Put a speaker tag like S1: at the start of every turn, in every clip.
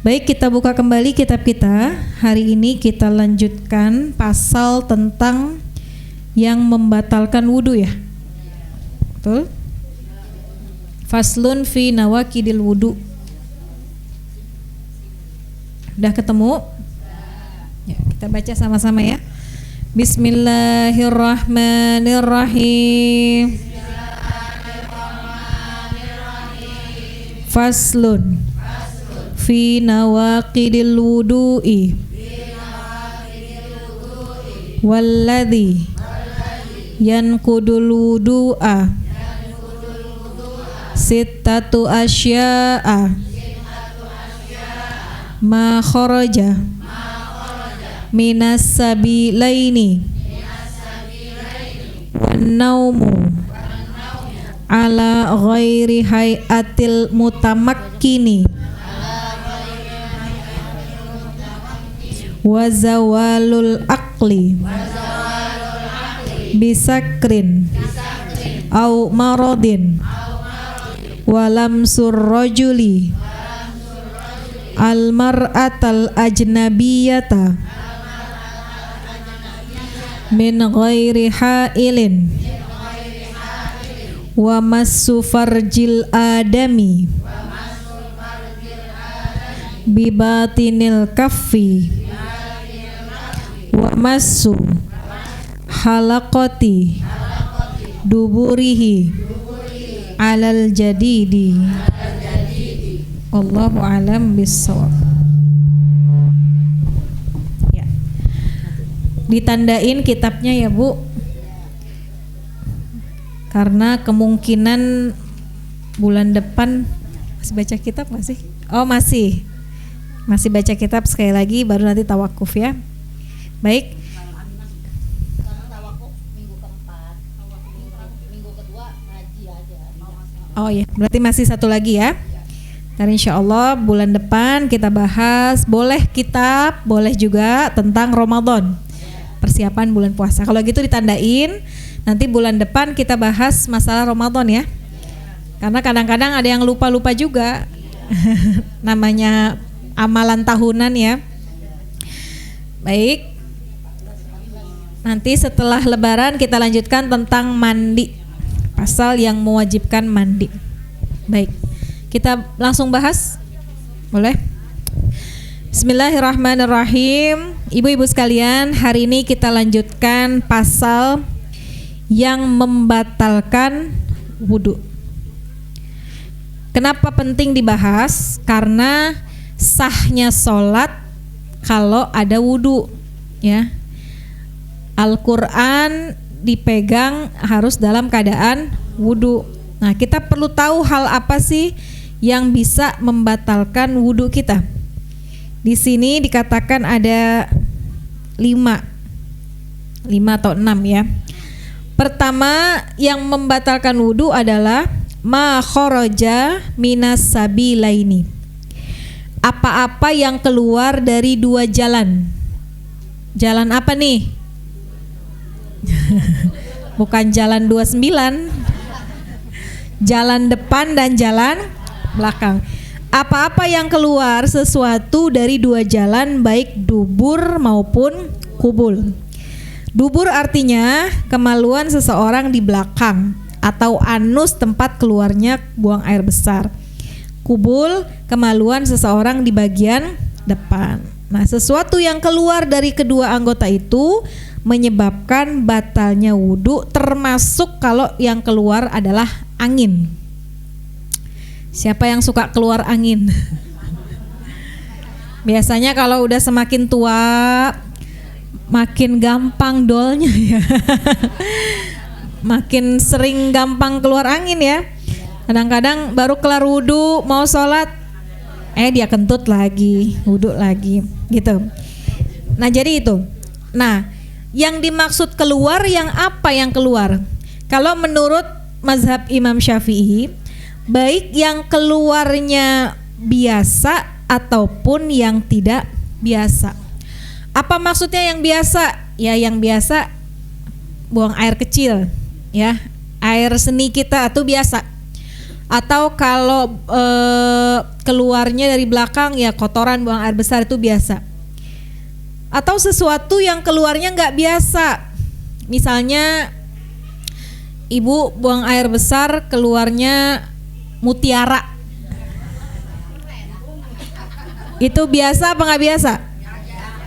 S1: Baik, kita buka kembali kitab kita. Hari ini kita lanjutkan pasal tentang yang membatalkan wudu ya. Betul? Faslun fi nawaqidil wudu. Udah ketemu? Ya, kita baca sama-sama ya. Bismillahirrahmanirrahim. Faslun fi nawaqidil wudu'i walladhi yanqudul wudu'a sittatu asya'a ma kharaja minas sabilaini wan naumu ala ghairi hayatil mutamakkini wa zawalul aqli bisakrin au maradin wa lamsur rajuli al mar'atal ajnabiyata min ghairi hailin wa massu farjil adami bibatinil kaffi wa massu halaqati duburihi alal jadidi. Allahu a'lam bissawab. Ya. Ditandain kitabnya ya Bu, karena kemungkinan bulan depan masih baca kitab nggak sih? Oh masih baca kitab sekali lagi, baru nanti tawakuf ya. Baik. Oh ya, berarti masih satu lagi ya. Dan insya Allah bulan depan kita bahas, boleh kitab, boleh juga tentang Ramadan, persiapan bulan puasa. Kalau gitu ditandain, nanti bulan depan kita bahas masalah Ramadan ya. Karena kadang-kadang ada yang lupa-lupa juga. Namanya amalan tahunan ya. Baik. Nanti setelah lebaran kita lanjutkan tentang mandi, pasal yang mewajibkan mandi. Baik, kita langsung bahas, boleh? Bismillahirrahmanirrahim. Ibu-ibu sekalian, hari ini kita lanjutkan pasal yang membatalkan wudu. Kenapa penting dibahas? Karena sahnya sholat kalau ada wudu ya. Al-Quran dipegang harus dalam keadaan wudu. Nah, kita perlu tahu hal apa sih yang bisa membatalkan wudu kita. Di sini dikatakan ada 5 atau 6 ya. Pertama yang membatalkan wudu adalah ma kharaja minas sabilaini. Apa-apa yang keluar dari dua jalan. Jalan apa nih? Bukan jalan 29, jalan depan dan jalan belakang. Apa-apa yang keluar sesuatu dari dua jalan, baik dubur maupun kubul. Dubur artinya kemaluan seseorang di belakang atau anus, tempat keluarnya buang air besar. Kubul kemaluan seseorang di bagian depan. Nah, sesuatu yang keluar dari kedua anggota itu menyebabkan batalnya wudu, termasuk kalau yang keluar adalah angin. Siapa yang suka keluar angin? Biasanya kalau udah semakin tua makin gampang dolnya ya. Makin sering gampang keluar angin ya. Kadang-kadang baru kelar wudu mau sholat, dia kentut lagi, wudu lagi gitu. Nah jadi itu. Nah, yang dimaksud keluar yang apa yang keluar? Kalau menurut mazhab Imam Syafi'i, baik yang keluarnya biasa ataupun yang tidak biasa. Apa maksudnya yang biasa? Ya yang biasa buang air kecil ya, air seni kita itu biasa. Atau kalau keluarnya dari belakang ya kotoran, buang air besar itu biasa. Atau sesuatu yang keluarnya nggak biasa, misalnya ibu buang air besar keluarnya mutiara, itu biasa apa nggak biasa?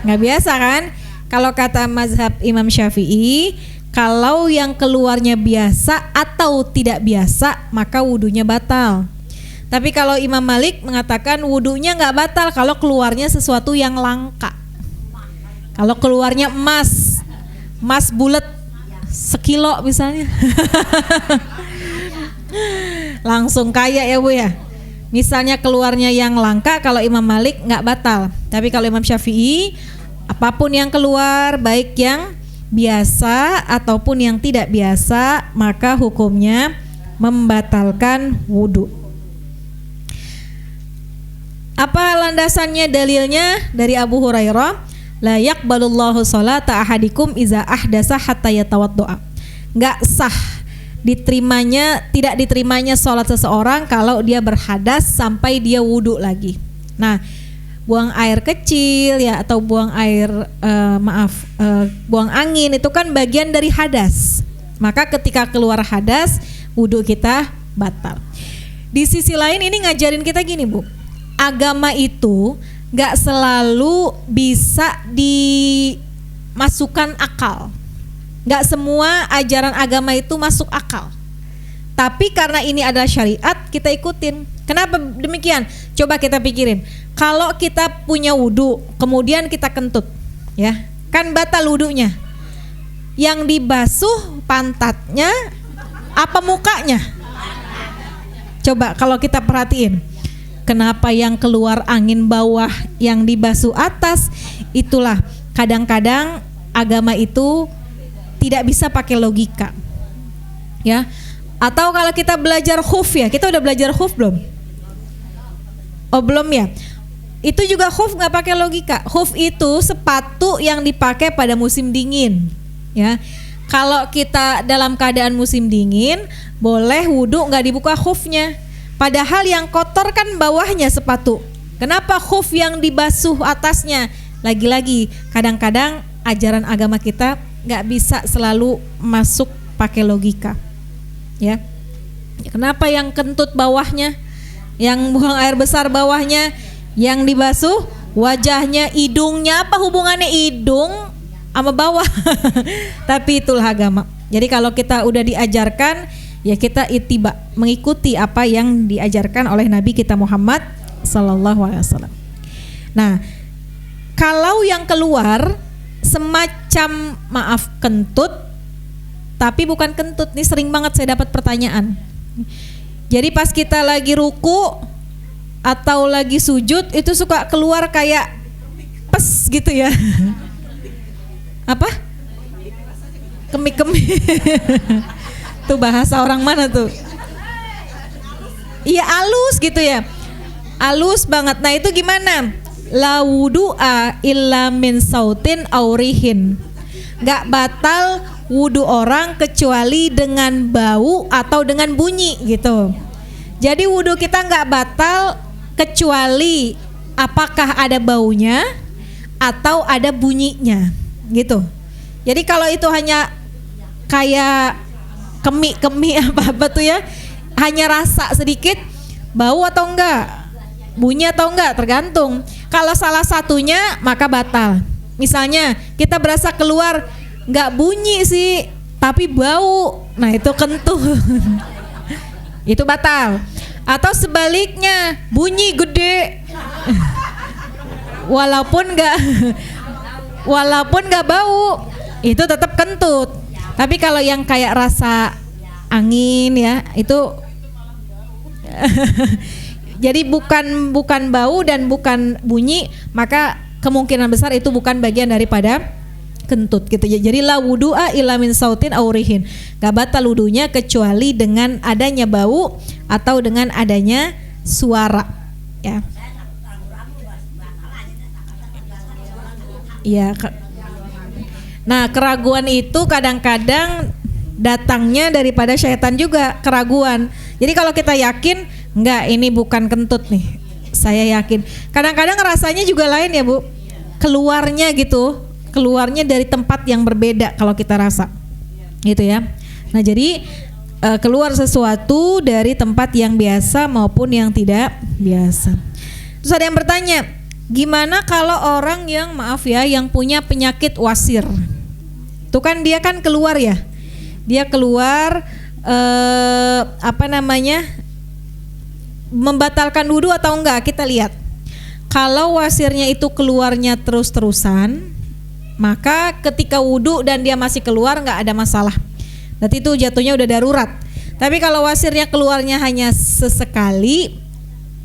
S1: Nggak biasa kan? Kalau kata mazhab Imam Syafi'i, kalau yang keluarnya biasa atau tidak biasa maka wudunya batal. Tapi kalau Imam Malik mengatakan wudunya nggak batal kalau keluarnya sesuatu yang langka. Kalau keluarnya emas bulat sekilo misalnya, langsung kaya ya Bu ya. Misalnya keluarnya yang langka, kalau Imam Malik nggak batal. Tapi kalau Imam Syafi'i, apapun yang keluar, baik yang biasa ataupun yang tidak biasa, maka hukumnya membatalkan wudu. Apa landasannya, dalilnya? Dari Abu Hurairah, la yaqbalullahu sholata ahadikum iza ahdasa hatta yatawaddoa. Nggak sah tidak diterimanya sholat seseorang kalau dia berhadas sampai dia wudu lagi. Nah, buang air kecil ya atau buang air buang angin itu kan bagian dari hadas. Maka ketika keluar hadas, wudu kita batal. Di sisi lain ini ngajarin kita gini Bu, agama itu gak selalu bisa dimasukkan akal. Gak semua ajaran agama itu masuk akal. Tapi karena ini adalah syariat, kita ikutin. Kenapa demikian? Coba kita pikirin. Kalau kita punya wudu, kemudian kita kentut, ya, kan batal wudunya. Yang dibasuh pantatnya apa mukanya? Coba kalau kita perhatiin. Kenapa yang keluar angin bawah, yang dibasuh atas? Itulah kadang-kadang agama itu tidak bisa pakai logika, ya. Atau kalau kita belajar khuf ya, kita udah belajar khuf belum? Oh belum ya. Itu juga khuf nggak pakai logika. Khuf itu sepatu yang dipakai pada musim dingin, ya. Kalau kita dalam keadaan musim dingin, boleh wudu nggak dibuka khufnya. Padahal yang kotor kan bawahnya sepatu. Kenapa khuf yang dibasuh atasnya? Lagi-lagi kadang-kadang ajaran agama kita nggak bisa selalu masuk pakai logika, ya. Kenapa yang kentut bawahnya, yang buang air besar bawahnya, yang dibasuh wajahnya, hidungnya? Apa hubungannya hidung sama bawah? Tapi itulah agama. Jadi kalau kita udah diajarkan, ya kita ittiba, mengikuti apa yang diajarkan oleh Nabi kita Muhammad sallallahu alaihi wasallam. Nah, kalau yang keluar semacam kentut, tapi bukan kentut, nih sering banget saya dapat pertanyaan. Jadi pas kita lagi ruku atau lagi sujud itu suka keluar kayak pes gitu ya. Apa? Kemik-kemik. Tuh bahasa orang mana tuh? Iya halus gitu ya, halus banget. Nah itu gimana? La wudu'a illa min sautin aurihin. Gak batal wudu orang kecuali dengan bau atau dengan bunyi gitu. Jadi wudu kita gak batal kecuali apakah ada baunya atau ada bunyinya gitu. Jadi kalau itu hanya kayak kemik-kemik apa-apa tuh ya, hanya rasa sedikit, bau atau enggak, bunyi atau enggak, tergantung. Kalau salah satunya maka batal. Misalnya kita berasa keluar enggak bunyi sih tapi bau, nah itu kentut. Itu batal. Atau sebaliknya, bunyi gede walaupun enggak bau, itu tetap kentut. Tapi kalau yang kayak rasa angin ya, itu jadi bukan bau dan bukan bunyi, maka kemungkinan besar itu bukan bagian daripada kentut gitu ya. Jadi la wudu'a illa min sautin aurihin. Gak batal wudunya kecuali dengan adanya bau atau dengan adanya suara, ya. Iya. Nah, keraguan itu kadang-kadang datangnya daripada syaitan juga, keraguan. Jadi kalau kita yakin, enggak ini bukan kentut nih, saya yakin. Kadang-kadang rasanya juga lain ya Bu, keluarnya gitu, keluarnya dari tempat yang berbeda kalau kita rasa, gitu ya. Nah jadi keluar sesuatu dari tempat yang biasa maupun yang tidak biasa. Terus ada yang bertanya, gimana kalau orang yang maaf ya, yang punya penyakit wasir? Itu kan dia kan keluar ya, dia keluar membatalkan wudu atau enggak? Kita lihat. Kalau wasirnya itu keluarnya terus-terusan, maka ketika wudu dan dia masih keluar enggak ada masalah. Berarti itu jatuhnya udah darurat. Tapi kalau wasirnya keluarnya hanya sesekali,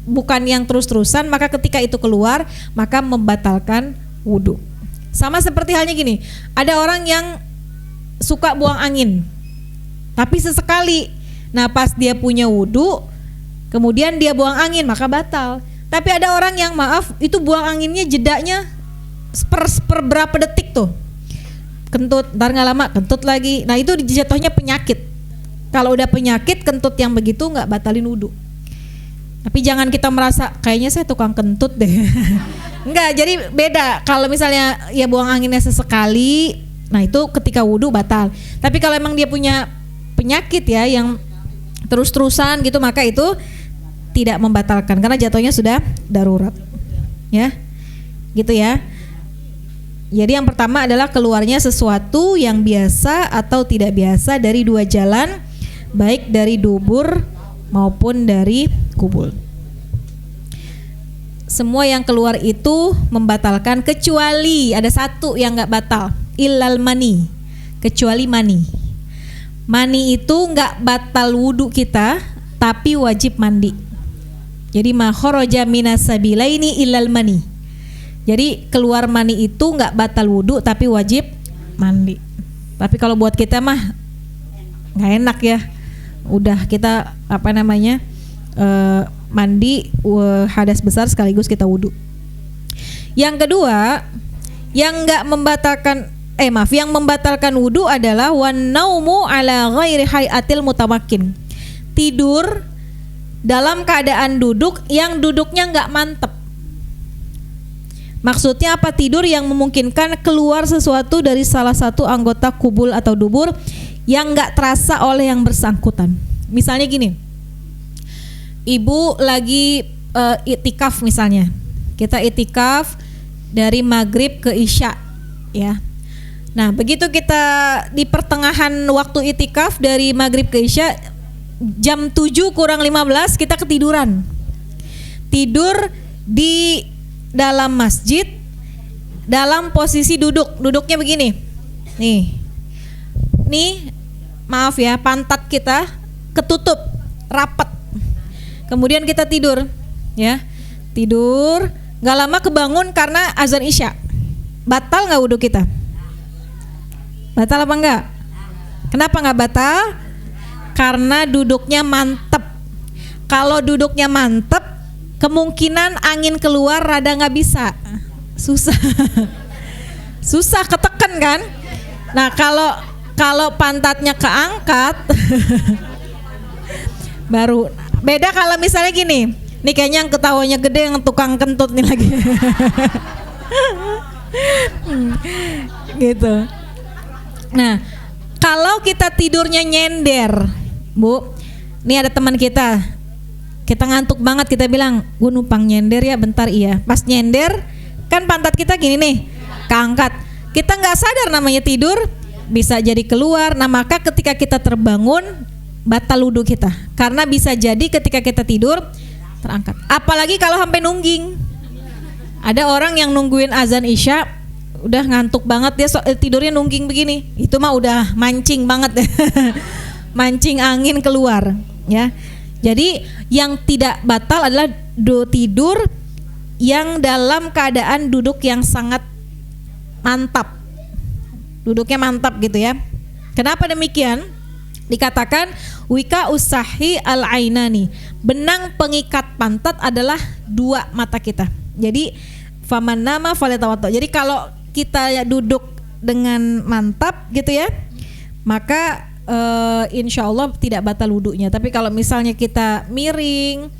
S1: bukan yang terus-terusan, maka ketika itu keluar maka membatalkan wudu. Sama seperti halnya gini, ada orang yang suka buang angin, tapi sesekali. Nah pas dia punya wudu, kemudian dia buang angin, maka batal. Tapi ada orang yang maaf, itu buang anginnya jedanya per berapa detik tuh, kentut, ntar nggak lama kentut lagi. Nah itu jatuhnya penyakit. Kalau udah penyakit kentut yang begitu nggak batalin wudu. Tapi jangan kita merasa kayaknya saya tukang kentut deh. Enggak, jadi beda. Kalau misalnya ya buang anginnya sesekali, nah itu ketika wudu batal. Tapi kalau emang dia punya penyakit ya yang terus-terusan gitu, maka itu tidak membatalkan karena jatuhnya sudah darurat. Ya. Gitu ya. Jadi yang pertama adalah keluarnya sesuatu yang biasa atau tidak biasa dari dua jalan, baik dari dubur maupun dari kubul. Semua yang keluar itu membatalkan kecuali ada satu yang nggak batal, illal mani, kecuali mani. Mani itu nggak batal wudu kita, tapi wajib mandi. Jadi ma kharaja minas sabilaini illal mani. Jadi keluar mani itu nggak batal wudu, tapi wajib mandi. Tapi kalau buat kita mah nggak enak ya. Udah kita mandi hadas besar sekaligus kita wudu. Yang kedua, yang membatalkan wudu adalah wan naumu ala ghairi hayatil mutamakkin. Tidur dalam keadaan duduk yang duduknya enggak mantep. Maksudnya apa? Tidur yang memungkinkan keluar sesuatu dari salah satu anggota kubul atau dubur yang enggak terasa oleh yang bersangkutan. Misalnya gini, ibu lagi itikaf misalnya, kita itikaf dari maghrib ke isya ya. Nah begitu kita di pertengahan waktu itikaf dari maghrib ke isya, jam 7 kurang 15 kita ketiduran. Tidur di dalam masjid dalam posisi duduk, duduknya begini. Nih maaf ya, pantat kita ketutup rapat. Kemudian kita tidur, ya, tidur, nggak lama kebangun karena azan isya. Batal nggak wudhu kita? Batal apa enggak? Kenapa nggak batal? Karena duduknya mantep. Kalau duduknya mantep, kemungkinan angin keluar rada nggak bisa, susah, susah ketekan kan? Nah kalau pantatnya keangkat, baru. Beda kalau misalnya gini, nih kayaknya yang ketawanya gede yang tukang kentut nih lagi. Gitu. Nah, kalau kita tidurnya nyender, Bu, nih ada teman kita ngantuk banget, kita bilang, gue numpang nyender ya bentar, iya. Pas nyender, kan pantat kita gini nih, keangkat. Kita nggak sadar namanya tidur, bisa jadi keluar. Nah maka ketika kita terbangun, batal wudu kita, karena bisa jadi ketika kita tidur terangkat. Apalagi kalau sampai nungging. Ada orang yang nungguin azan isya, udah ngantuk banget dia tidurnya nungging begini. Itu mah udah mancing banget, mancing angin keluar. Ya, jadi yang tidak batal adalah tidur yang dalam keadaan duduk yang sangat mantap, duduknya mantap gitu ya. Kenapa demikian? Dikatakan wika usahi al ainani, benang pengikat pantat adalah dua mata kita. Jadi faman nama falatawatto. Jadi kalau kita duduk dengan mantap gitu ya, maka insya Allah tidak batal wudunya. Tapi kalau misalnya kita miring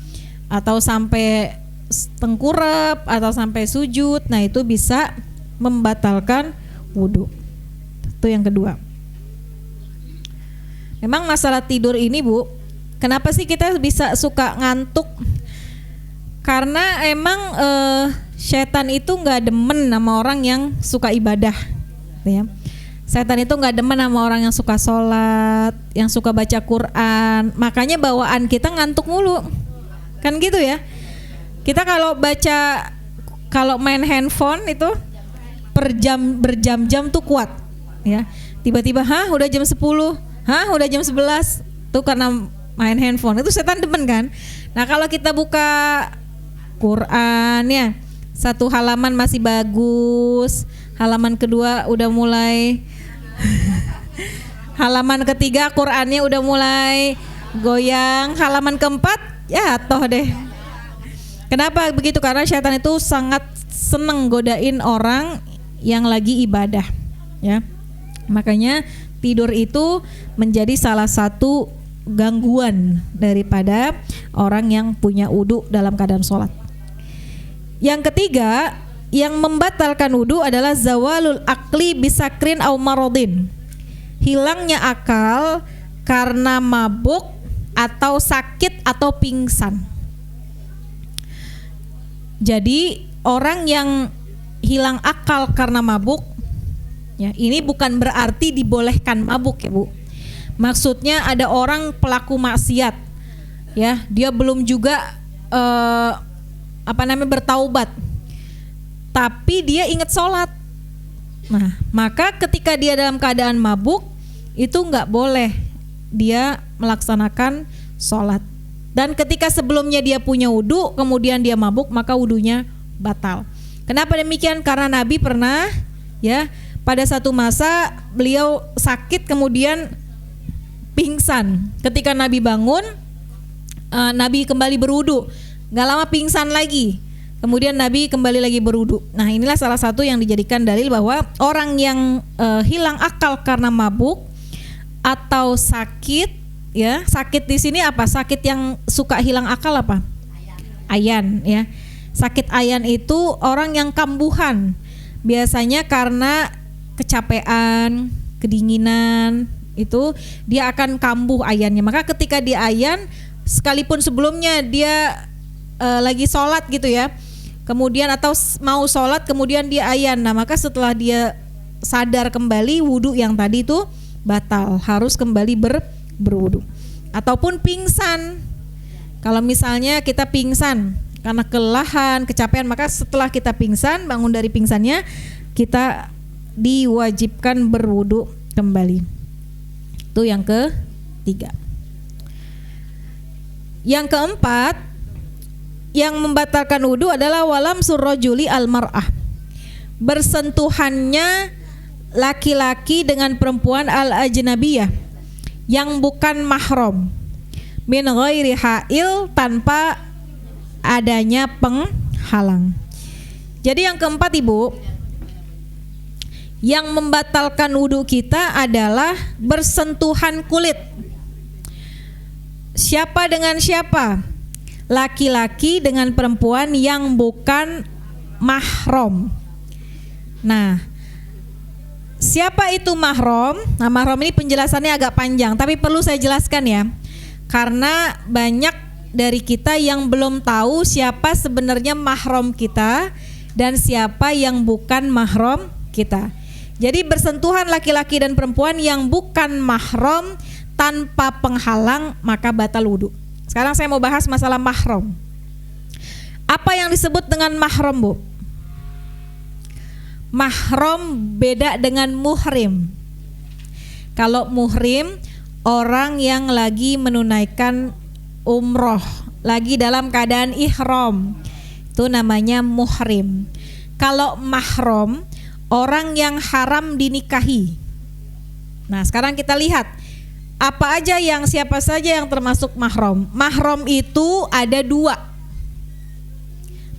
S1: atau sampai tengkurap atau sampai sujud, nah itu bisa membatalkan wudu. Itu yang kedua. Memang masalah tidur ini, Bu, kenapa sih kita bisa suka ngantuk? Karena emang setan itu nggak demen sama orang yang suka ibadah, ya. Setan itu nggak demen sama orang yang suka sholat, yang suka baca Quran. Makanya bawaan kita ngantuk mulu, kan gitu ya. Kita kalau main handphone itu berjam-jam tuh kuat, ya. Tiba-tiba, udah jam 10, udah jam 11, tuh karena main handphone. Itu setan demen kan. Nah kalau kita buka Quran ya, satu halaman masih bagus, halaman kedua udah mulai halaman ketiga Qurannya udah mulai goyang, halaman keempat ya toh deh. Kenapa begitu? Karena syaitan itu sangat seneng godain orang yang lagi ibadah, ya. Makanya tidur itu menjadi salah satu gangguan daripada orang yang punya wudu dalam keadaan sholat. Yang ketiga, yang membatalkan wudu adalah zawalul akli bisakrin au marodin. Hilangnya akal karena mabuk atau sakit atau pingsan. Jadi orang yang hilang akal karena mabuk, ya, ini bukan berarti dibolehkan mabuk ya Bu. Maksudnya ada orang pelaku maksiat, ya, dia belum juga bertaubat, tapi dia ingat sholat. Nah, maka ketika dia dalam keadaan mabuk, itu nggak boleh dia melaksanakan sholat. Dan ketika sebelumnya dia punya wudu, kemudian dia mabuk, maka wudunya batal. Kenapa demikian? Karena Nabi pernah, ya, pada satu masa beliau sakit kemudian pingsan. Ketika Nabi bangun, Nabi kembali berwudu. Nggak lama pingsan lagi. Kemudian Nabi kembali lagi berwudu. Nah, inilah salah satu yang dijadikan dalil bahwa orang yang hilang akal karena mabuk atau sakit, ya, sakit di sini apa? Sakit yang suka hilang akal apa? Ayan, ya. Sakit ayan itu orang yang kambuhan. Biasanya karena kecapean, kedinginan, itu dia akan kambuh ayannya. Maka ketika dia ayan, sekalipun sebelumnya dia lagi sholat gitu ya, kemudian atau mau sholat kemudian dia ayan, nah maka setelah dia sadar kembali, wudu yang tadi itu batal, harus kembali berwudu. Ataupun pingsan, kalau misalnya kita pingsan karena kelelahan, kecapean, maka setelah kita pingsan, bangun dari pingsannya, kita diwajibkan berwudu kembali. Itu yang ketiga. Yang keempat, yang membatalkan wudu adalah walam surrojuli al-mar'ah. Bersentuhannya laki-laki dengan perempuan al-ajnabiyah yang bukan mahram, min ghairi ha'il, tanpa adanya penghalang. Jadi yang keempat Ibu, yang membatalkan wudu kita adalah bersentuhan kulit. Siapa dengan siapa? Laki-laki dengan perempuan yang bukan mahram. Nah, siapa itu mahram? Nah, mahram ini penjelasannya agak panjang, tapi perlu saya jelaskan ya, karena banyak dari kita yang belum tahu siapa sebenarnya mahram kita dan siapa yang bukan mahram kita. Jadi bersentuhan laki-laki dan perempuan yang bukan mahram tanpa penghalang maka batal wudu. Sekarang saya mau bahas masalah mahram. Apa yang disebut dengan mahram, Bu? Mahram beda dengan muhrim. Kalau muhrim, orang yang lagi menunaikan umroh, lagi dalam keadaan ihram, itu namanya muhrim. Kalau mahram, orang yang haram dinikahi. Nah, sekarang kita lihat apa aja siapa saja yang termasuk mahram. Mahram itu ada 2.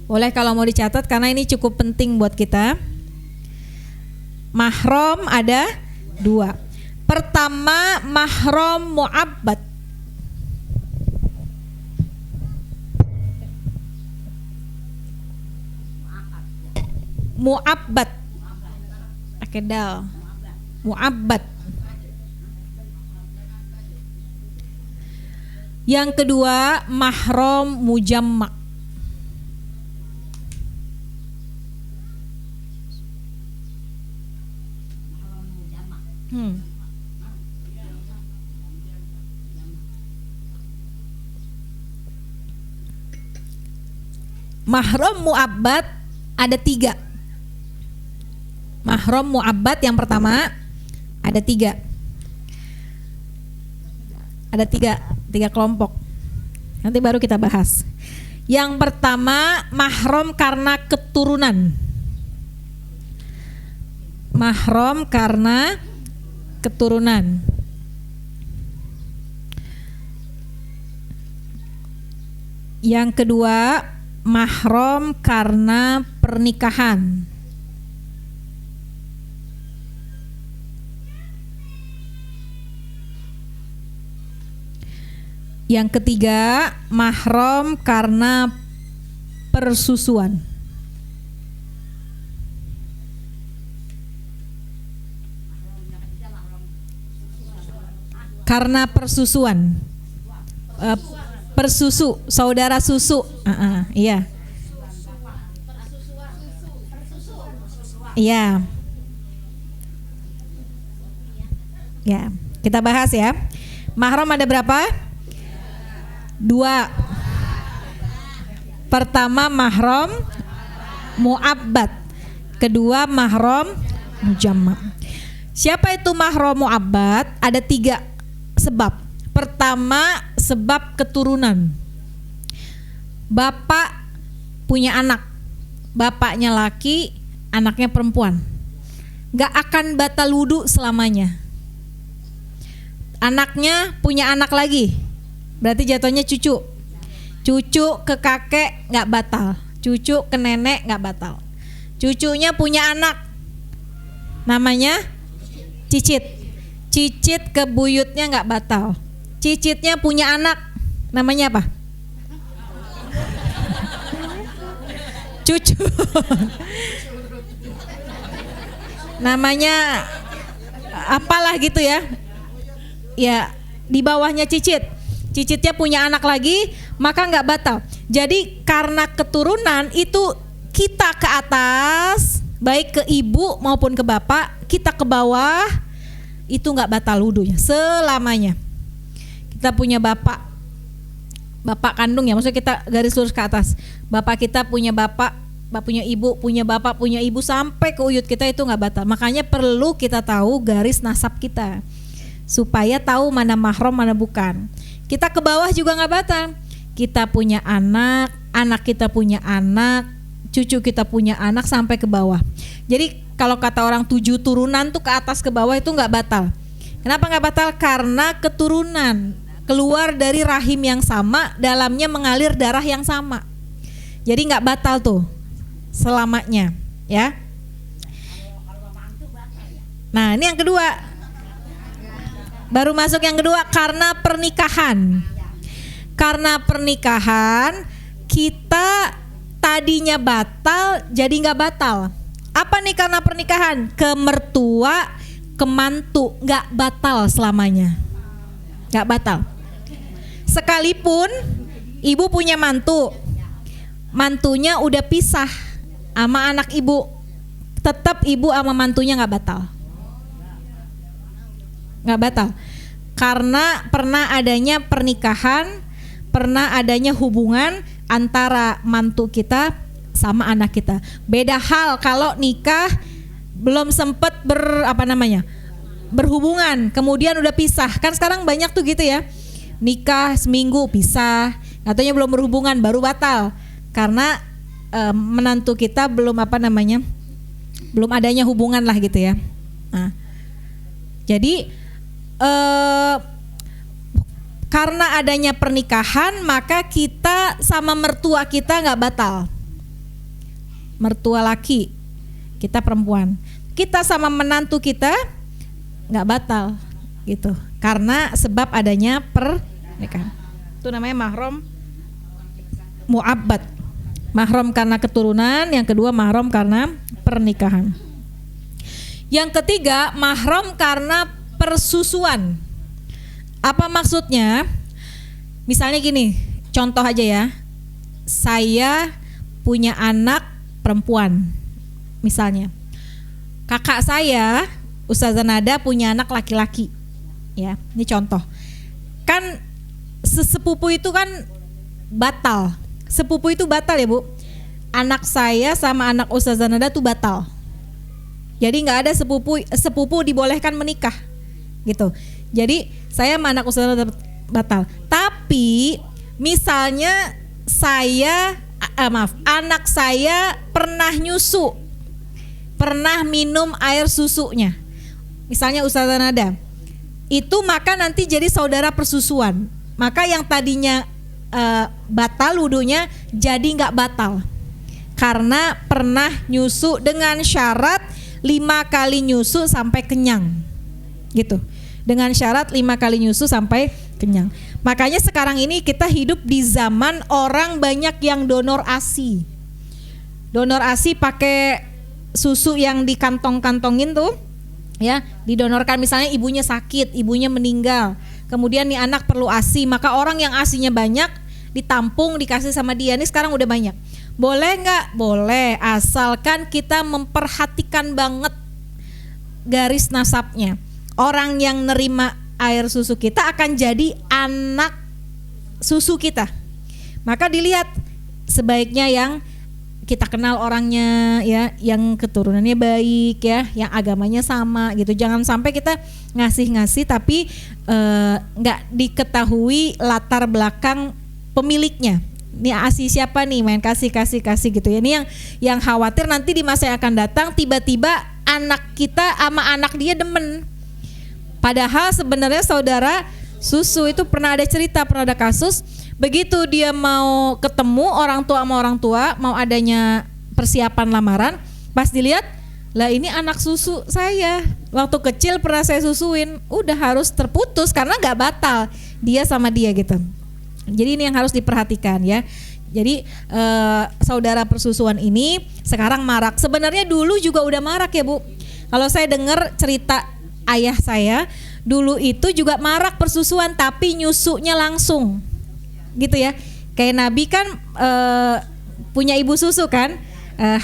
S1: Boleh kalau mau dicatat karena ini cukup penting buat kita. Mahram ada 2. Pertama, mahram mu'abbad. Mu'abbad. Pakai dal. Mu'abbad. Yang kedua, mahram mujamma. Mahram mu'abbad ada 3. Mahram mu'abbad yang pertama ada 3. Ada tiga kelompok. Nanti baru kita bahas. Yang pertama, mahram karena keturunan. Mahram karena keturunan. Yang kedua, mahram karena pernikahan. Yang ketiga, mahram karena persusuan. Karena persusuan. Persusu, saudara susu. Iya. Iya. Ya, kita bahas ya. Mahram ada berapa? 2. Pertama mahram mu'abbad. Kedua mahram mujamma. Siapa itu mahram mu'abbad? Ada 3 sebab. Pertama, sebab keturunan. Bapak punya anak, bapaknya laki, anaknya perempuan, gak akan batal wudhu selamanya. Anaknya punya anak lagi, berarti jatuhnya cucu. Cucu ke kakek gak batal, cucu ke nenek gak batal. Cucunya punya anak, namanya cicit. Cicit ke buyutnya gak batal. Cicitnya punya anak, namanya apa? Cucu. Namanya apalah gitu ya. Ya, di bawahnya cicit. Cicitnya punya anak lagi, maka nggak batal. Jadi karena keturunan itu kita ke atas, baik ke ibu maupun ke bapak, kita ke bawah, itu nggak batal wudunya selamanya. Kita punya bapak kandung ya, maksudnya kita garis lurus ke atas. Bapak kita punya bapak punya ibu, punya bapak, punya ibu, sampai ke uyut kita itu nggak batal. Makanya perlu kita tahu garis nasab kita supaya tahu mana mahram mana bukan. Kita ke bawah juga nggak batal. Kita punya anak, anak kita punya anak, cucu kita punya anak sampai ke bawah. Jadi kalau kata orang 7 turunan tuh ke atas ke bawah itu nggak batal. Kenapa nggak batal? Karena keturunan, keluar dari rahim yang sama, dalamnya mengalir darah yang sama. Jadi nggak batal tuh selamanya, ya. Nah, ini yang kedua. Baru masuk yang kedua, karena pernikahan. Karena pernikahan kita tadinya batal jadi nggak batal. Apa nih karena pernikahan? Ke mertua, ke mantu, nggak batal selamanya. Nggak batal. Sekalipun ibu punya mantu, mantunya udah pisah sama anak ibu, tetap ibu sama mantunya nggak batal. Nggak batal. Karena pernah adanya pernikahan, pernah adanya hubungan antara mantu kita sama anak kita. Beda hal kalau nikah belum sempet berhubungan, kemudian udah pisah. Kan sekarang banyak tuh gitu ya. Nikah seminggu pisah, katanya belum berhubungan baru batal karena menantu kita belum belum adanya hubungan lah gitu ya. Nah, jadi karena adanya pernikahan maka kita sama mertua kita nggak batal. Mertua laki, kita perempuan, kita sama menantu kita nggak batal. gitu. Karena sebab adanya pernikahan. Itu namanya mahram mu'abbad. Mahram karena keturunan, yang kedua mahram karena pernikahan. Yang ketiga, mahram karena persusuan. Apa maksudnya? Misalnya gini, contoh aja ya. Saya punya anak perempuan. Misalnya. Kakak saya, Ustazah Nada, punya anak laki-laki. Ya, ini contoh. Kan sepupu itu kan batal. Sepupu itu batal ya, Bu. Anak saya sama anak Ustazah Nada tuh batal. Jadi nggak ada sepupu dibolehkan menikah, gitu. Jadi saya sama anak Ustazah Nada batal. Tapi misalnya anak saya pernah nyusu, pernah minum air susunya. Misalnya Ustazah Nada, itu maka nanti jadi saudara persusuan. Maka yang tadinya batal wudunya jadi nggak batal karena pernah nyusu dengan syarat 5 kali nyusu sampai kenyang, gitu. Dengan syarat 5 kali nyusu sampai kenyang. Makanya sekarang ini kita hidup di zaman orang banyak yang donor ASI. Donor ASI pakai susu yang dikantong-kantongin tuh, ya, didonorkan. Misalnya ibunya sakit, ibunya meninggal, kemudian nih anak perlu ASI, maka orang yang ASInya banyak ditampung, dikasih sama dia. Ini sekarang udah banyak. Boleh nggak? Boleh, asalkan kita memperhatikan banget garis nasabnya. Orang yang nerima air susu kita akan jadi anak susu kita. Maka dilihat sebaiknya yang kita kenal orangnya, ya, yang keturunannya baik, ya, yang agamanya sama, gitu. Jangan sampai kita ngasih-ngasih tapi nggak diketahui latar belakang pemiliknya. Ini ASI siapa nih, main kasih gitu ya. Ini yang khawatir nanti di masa yang akan datang tiba-tiba anak kita sama anak dia demen. Padahal sebenarnya saudara susu itu pernah ada cerita, pernah ada kasus. Begitu dia mau ketemu orang tua sama orang tua, mau adanya persiapan lamaran, pas dilihat, lah ini anak susu saya, waktu kecil pernah saya susuin, udah harus terputus karena nggak batal dia sama dia, gitu. Jadi ini yang harus diperhatikan, ya. Jadi saudara persusuan ini sekarang marak. Sebenarnya dulu juga udah marak ya, Bu. Kalau saya dengar cerita ayah saya, dulu itu juga marak persusuan tapi nyusunya langsung, gitu ya. Kayak Nabi kan punya ibu susu kan,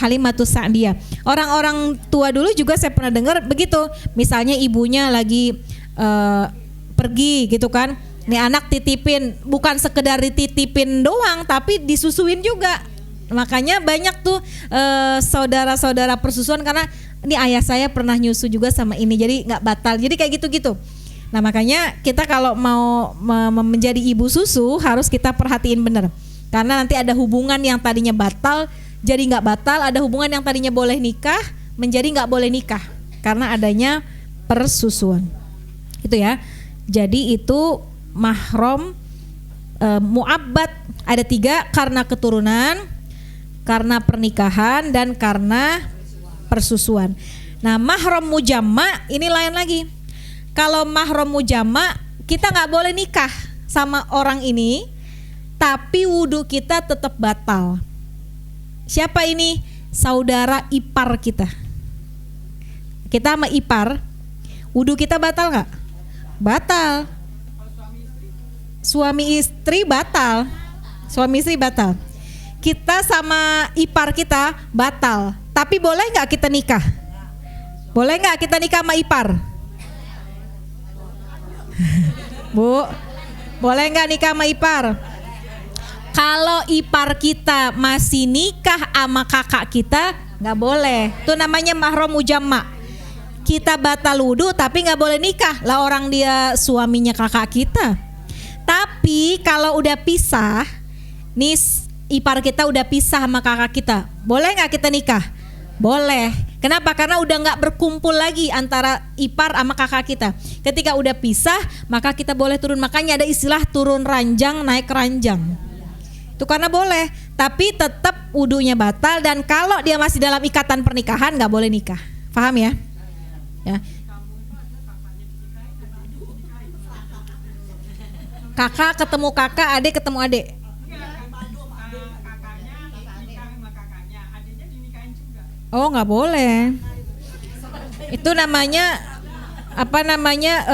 S1: Halimatus Sa'diyah. Orang-orang tua dulu juga saya pernah dengar begitu. Misalnya ibunya lagi pergi, gitu kan. Nih anak titipin, bukan sekedar dititipin doang tapi disusuin juga. Makanya banyak tuh saudara-saudara persusuan karena ini ayah saya pernah nyusu juga sama ini, jadi nggak batal. Jadi kayak gitu-gitu. Nah makanya kita kalau mau menjadi ibu susu harus kita perhatiin benar. Karena nanti ada hubungan yang tadinya batal jadi nggak batal, ada hubungan yang tadinya boleh nikah menjadi nggak boleh nikah karena adanya persusuan. Itu ya. Jadi itu mahram mu'abbad, ada 3, karena keturunan, karena pernikahan, dan karena persusuan. Nah mahram mujamma ini lain lagi. Kalau mahram mujamma kita nggak boleh nikah sama orang ini, tapi wudhu kita tetap batal. Siapa ini? Saudara ipar kita. Kita sama ipar, wudhu kita batal nggak? Batal. Suami istri batal. Suami istri batal. Kita sama ipar kita batal. Tapi boleh nggak kita nikah? Boleh nggak kita nikah sama ipar? Bu, boleh nggak nikah sama ipar? Kalau ipar kita masih nikah sama kakak kita, nggak boleh. Itu namanya mahram mujamma. Kita batal wudu tapi nggak boleh nikah. Lah orang dia suaminya kakak kita. Tapi kalau udah pisah, nih ipar kita udah pisah sama kakak kita, boleh nggak kita nikah? Boleh. Kenapa? Karena udah nggak berkumpul lagi antara ipar sama kakak kita. Ketika udah pisah, maka kita boleh turun. Makanya ada istilah turun ranjang, naik ranjang. Itu karena boleh. Tapi tetap wudunya batal, dan kalau dia masih dalam ikatan pernikahan nggak boleh nikah. Paham ya? Ya. Kakak ketemu kakak, adik ketemu adik. Oh, nggak boleh. Itu namanya apa namanya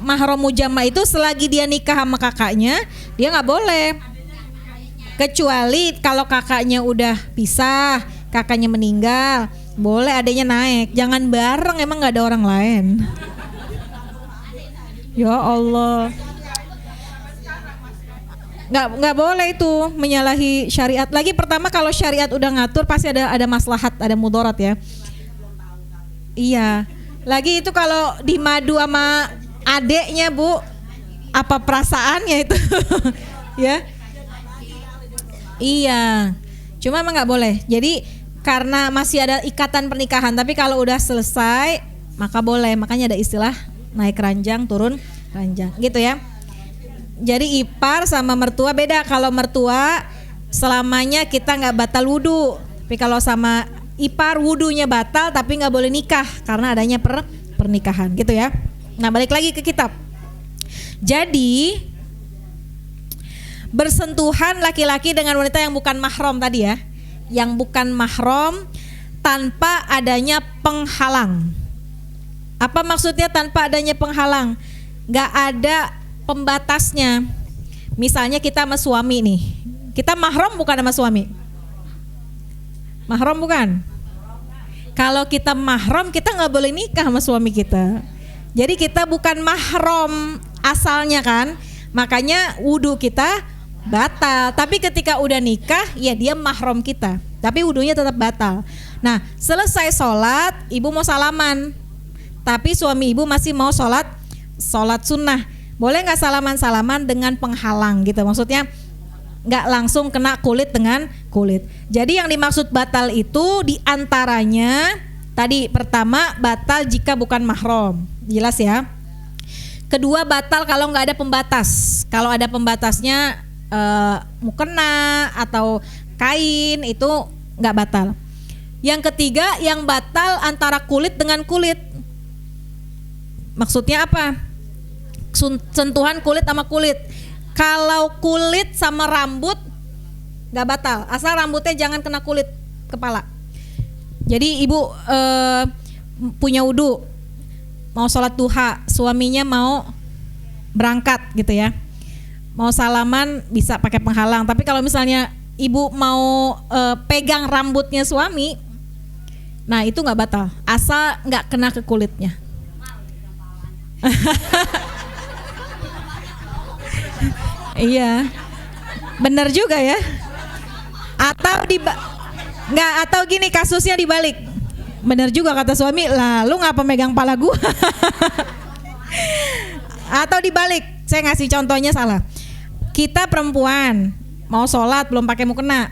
S1: mahram mujama itu selagi dia nikah sama kakaknya, dia nggak boleh. Kecuali kalau kakaknya udah pisah, kakaknya meninggal, boleh adiknya naik. Jangan bareng, emang nggak ada orang lain. Ya Allah. Nggak boleh itu menyalahi syariat. Lagi pertama kalau syariat udah ngatur pasti ada maslahat, ada mudarat ya. Iya. Lagi itu kalau dimadu sama adeknya Bu, apa perasaannya itu? Ya. Iya. Cuma emang nggak boleh. Jadi karena masih ada ikatan pernikahan, tapi kalau udah selesai maka boleh. Makanya ada istilah naik ranjang turun ranjang, gitu ya. Jadi ipar sama mertua beda. Kalau mertua selamanya kita nggak batal wudu, tapi kalau sama ipar wudunya batal tapi nggak boleh nikah karena adanya pernikahan, gitu ya. Nah, balik lagi ke kitab. Jadi bersentuhan laki-laki dengan wanita yang bukan mahram tadi ya, yang bukan mahram tanpa adanya penghalang. Apa maksudnya tanpa adanya penghalang? Nggak ada pembatasnya. Misalnya kita sama suami nih, kita mahram bukan sama suami? Mahram bukan? Kalau kita mahram, kita nggak boleh nikah sama suami kita. Jadi kita bukan mahram asalnya kan, makanya wudu kita batal. Tapi ketika udah nikah, ya dia mahram kita, tapi wudunya tetap batal. Nah, selesai sholat, ibu mau salaman, tapi suami ibu masih mau sholat sunnah. Boleh nggak salaman dengan penghalang gitu? Maksudnya nggak langsung kena kulit dengan kulit. Jadi yang dimaksud batal itu diantaranya tadi, pertama batal jika bukan mahram, jelas ya. Kedua batal kalau nggak ada pembatas. Kalau ada pembatasnya mukena atau kain itu nggak batal. Yang ketiga yang batal antara kulit dengan kulit. Maksudnya apa? Sentuhan kulit sama kulit. Kalau kulit sama rambut nggak batal, asal rambutnya jangan kena kulit kepala. Jadi ibu punya wudu, mau sholat duha, suaminya mau berangkat gitu ya, mau salaman bisa pakai penghalang. Tapi kalau misalnya ibu mau pegang rambutnya suami, nah itu nggak batal, asal nggak kena ke kulitnya. Iya, benar juga ya. Atau gini kasusnya dibalik. Benar juga kata suami, lalu ngapa megang pala gua? Atau dibalik, saya ngasih contohnya salah. Kita perempuan mau sholat belum pakai mukena,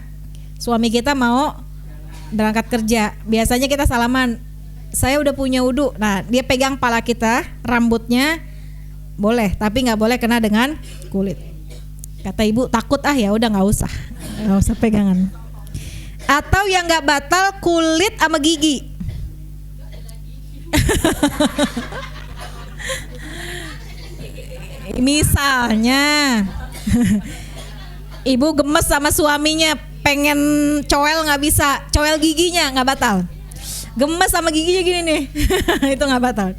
S1: suami kita mau berangkat kerja, biasanya kita salaman, saya udah punya wudu. Nah dia pegang pala kita, rambutnya boleh, tapi nggak boleh kena dengan kulit. Kata ibu takut, ya udah nggak usah pegangan. Atau yang nggak batal kulit sama gigi. Misalnya ibu gemes sama suaminya, pengen coel nggak bisa, coel giginya nggak batal. Gemes sama giginya gini nih, itu nggak batal.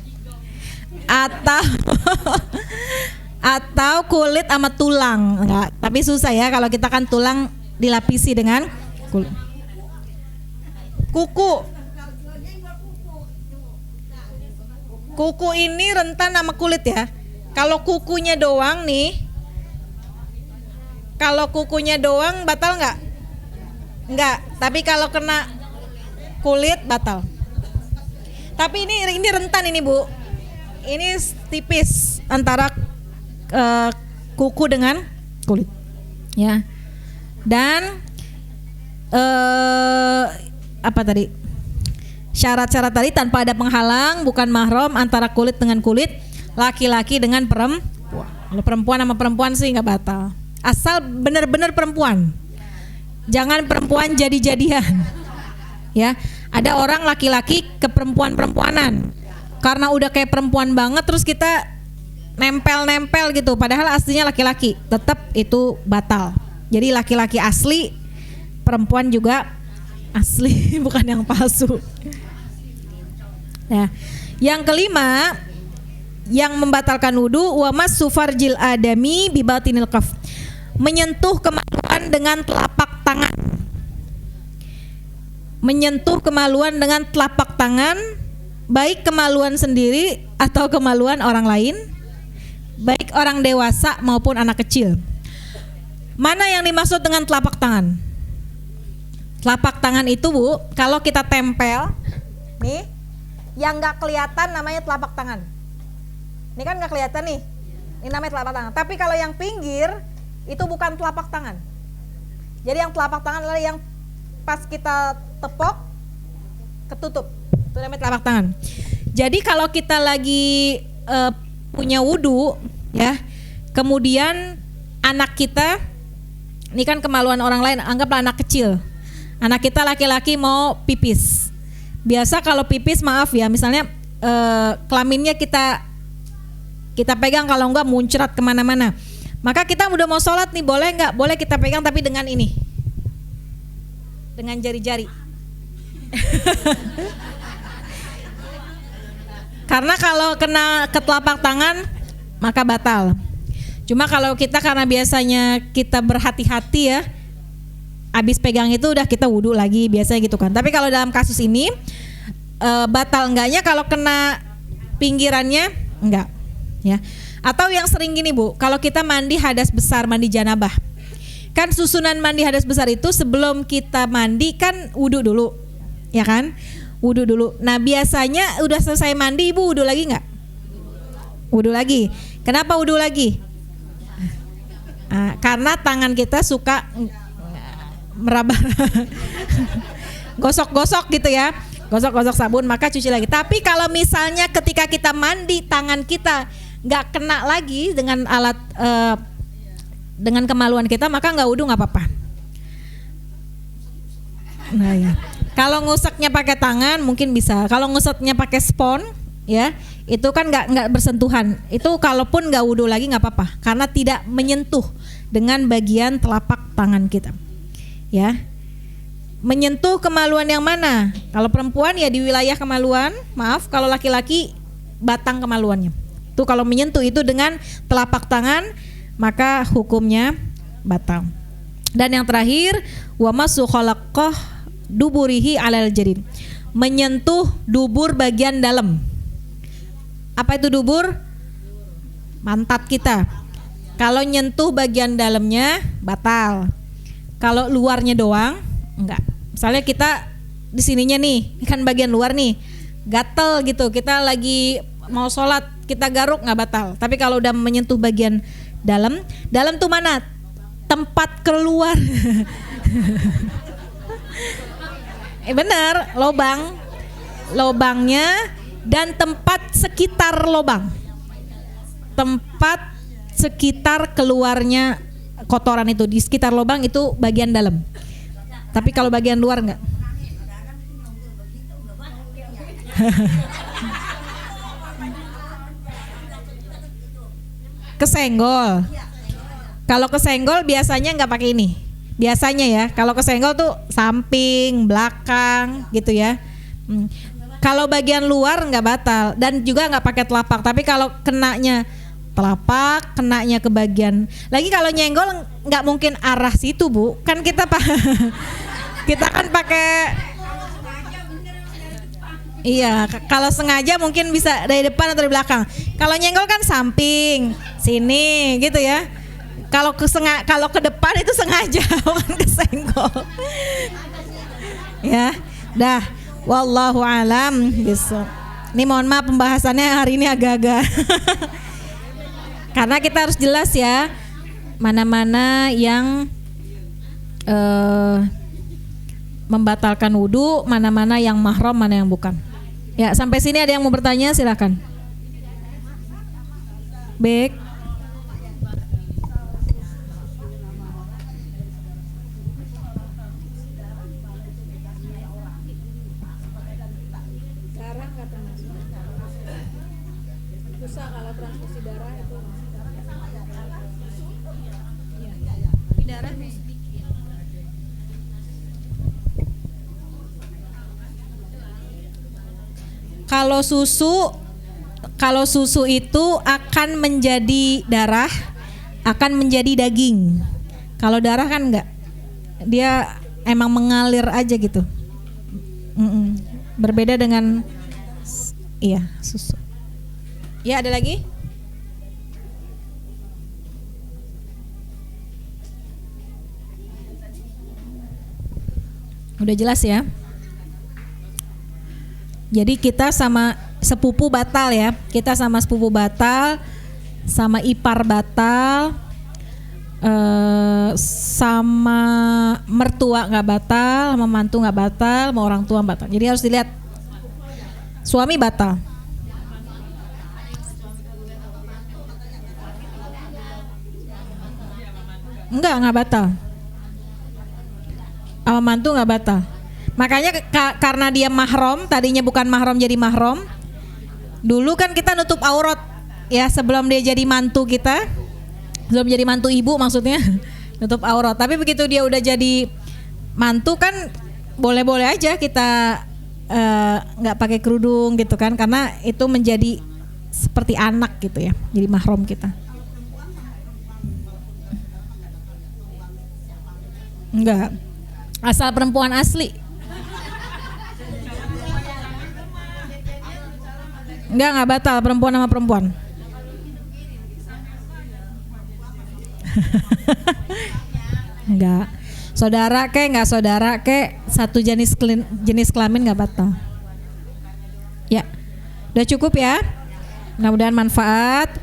S1: Atau kulit sama tulang, enggak, tapi susah ya kalau kita kan tulang dilapisi dengan kulit. Kuku ini rentan sama kulit ya. Kalau kukunya doang nih, kalau kukunya doang batal nggak? Enggak, tapi kalau kena kulit batal. Tapi ini rentan ini Bu, ini tipis antara kuku dengan kulit ya. Dan apa tadi syarat-syarat tadi, tanpa ada penghalang, bukan mahram, antara kulit dengan kulit, laki-laki dengan perempuan. Kalau perempuan sama perempuan sih nggak batal, asal benar-benar perempuan, jangan perempuan jadi-jadian ya. Ada orang laki-laki ke perempuanan, karena udah kayak perempuan banget terus kita nempel-nempel gitu padahal aslinya laki-laki, tetap itu batal. Jadi laki-laki asli, perempuan juga asli bukan yang palsu. Nah, yang kelima yang membatalkan wudu wa massu farjil adami bi batinil kaf. Menyentuh kemaluan dengan telapak tangan. Menyentuh kemaluan dengan telapak tangan, baik kemaluan sendiri atau kemaluan orang lain, baik orang dewasa maupun anak kecil. Mana yang dimaksud dengan telapak tangan? Telapak tangan itu, Bu, kalau kita tempel nih, yang nggak kelihatan namanya telapak tangan. Ini kan nggak kelihatan nih, ini namanya telapak tangan. Tapi kalau yang pinggir itu bukan telapak tangan. Jadi yang telapak tangan adalah yang pas kita tepok ketutup, itu namanya telapak tangan. Jadi kalau kita lagi punya wudu, ya, kemudian anak kita, ini kan kemaluan orang lain, anggaplah anak kecil. Anak kita laki-laki mau pipis. Biasa kalau pipis, maaf ya, misalnya kelaminnya kita pegang, kalau enggak muncrat kemana-mana. Maka kita udah mau sholat nih, boleh nggak? Boleh kita pegang tapi dengan ini, dengan jari-jari. Karena kalau kena ke telapak tangan maka batal. Cuma kalau kita karena biasanya kita berhati-hati ya, habis pegang itu udah kita wudhu lagi biasanya gitu kan. Tapi kalau dalam kasus ini batal enggaknya kalau kena pinggirannya enggak, ya. Atau yang sering gini, Bu, kalau kita mandi hadas besar, mandi janabah, kan susunan mandi hadas besar itu sebelum kita mandi kan wudhu dulu, ya kan? Wudhu dulu. Nah biasanya udah selesai mandi, Ibu wudhu lagi nggak? Wudhu lagi. Kenapa wudhu lagi? Karena tangan kita suka meraba, gosok-gosok gitu ya, gosok-gosok sabun, maka cuci lagi. Tapi kalau misalnya ketika kita mandi tangan kita nggak kena lagi dengan alat dengan kemaluan kita, maka nggak wudhu, nggak apa-apa. Nah ya, kalau ngusapnya pakai tangan mungkin bisa. Kalau ngusapnya pakai spons, ya, itu kan nggak bersentuhan. Itu kalaupun nggak wudhu lagi nggak apa-apa, karena tidak menyentuh dengan bagian telapak tangan kita, ya. Menyentuh kemaluan yang mana? Kalau perempuan ya di wilayah kemaluan, maaf. Kalau laki-laki batang kemaluannya. Itu kalau menyentuh itu dengan telapak tangan, maka hukumnya batal. Dan yang terakhir, wa masu khalaqah duburihi alal jarid. Menyentuh dubur bagian dalam. Apa itu dubur? Pantat kita. Kalau nyentuh bagian dalamnya batal. Kalau luarnya doang enggak. Misalnya kita di sininya nih, kan bagian luar nih, gatel gitu. Kita lagi mau sholat, kita garuk nggak batal. Tapi kalau udah menyentuh bagian dalam tuh mana? Tempat keluar. Benar, lobangnya dan tempat sekitar lobang. Tempat sekitar keluarnya kotoran itu di sekitar lobang itu bagian dalam. Tapi kalau bagian luar enggak. Kesenggol. Kalau kesenggol biasanya nggak pakai ini. Biasanya ya, kalau kesenggol tuh samping, belakang gitu ya. Kalau bagian luar nggak batal dan juga nggak pakai telapak. Tapi kalau kenanya telapak, kenanya ke bagian. Lagi kalau nyenggol nggak mungkin arah situ, Bu. Kan kita kita kan pakai. Iya, kalau sengaja mungkin bisa dari depan atau dari belakang. Kalau nyenggol kan samping, sini gitu ya. Kalau ke depan itu sengaja, bukan kesenggol. Ya, dah. Wallahu alam bishawab. Ini mohon maaf pembahasannya hari ini agak-agak. Karena kita harus jelas ya, mana-mana yang membatalkan wudu, mana-mana yang mahram, mana yang bukan. Ya, sampai sini ada yang mau bertanya, silakan. Baik. susah kalau transfusi darah itu. Tapi darah sedikit. Kalau susu itu akan menjadi darah, akan menjadi daging. Kalau darah kan enggak, dia emang mengalir aja gitu. Berbeda dengan susu. Ya, ada lagi? Udah jelas ya? Jadi kita sama sepupu batal ya. Kita sama sepupu batal, sama ipar batal, sama mertua nggak batal, sama mantu nggak batal, sama orang tua batal. Jadi harus dilihat. Suami batal. Nggak batal. Sama mantu nggak batal. Makanya karena dia mahram, tadinya bukan mahram jadi mahram. Dulu kan kita nutup aurat ya sebelum dia jadi mantu kita, sebelum jadi mantu ibu maksudnya nutup aurat. Tapi begitu dia udah jadi mantu kan boleh-boleh aja kita nggak pakai kerudung gitu kan, karena itu menjadi seperti anak gitu ya, jadi mahram kita. Enggak, asal perempuan asli. Enggak batal perempuan sama perempuan. Enggak. Saudara kek enggak saudara kek, satu jenis kelamin enggak batal. Ya. Udah cukup ya. Mudah-mudahan manfaat.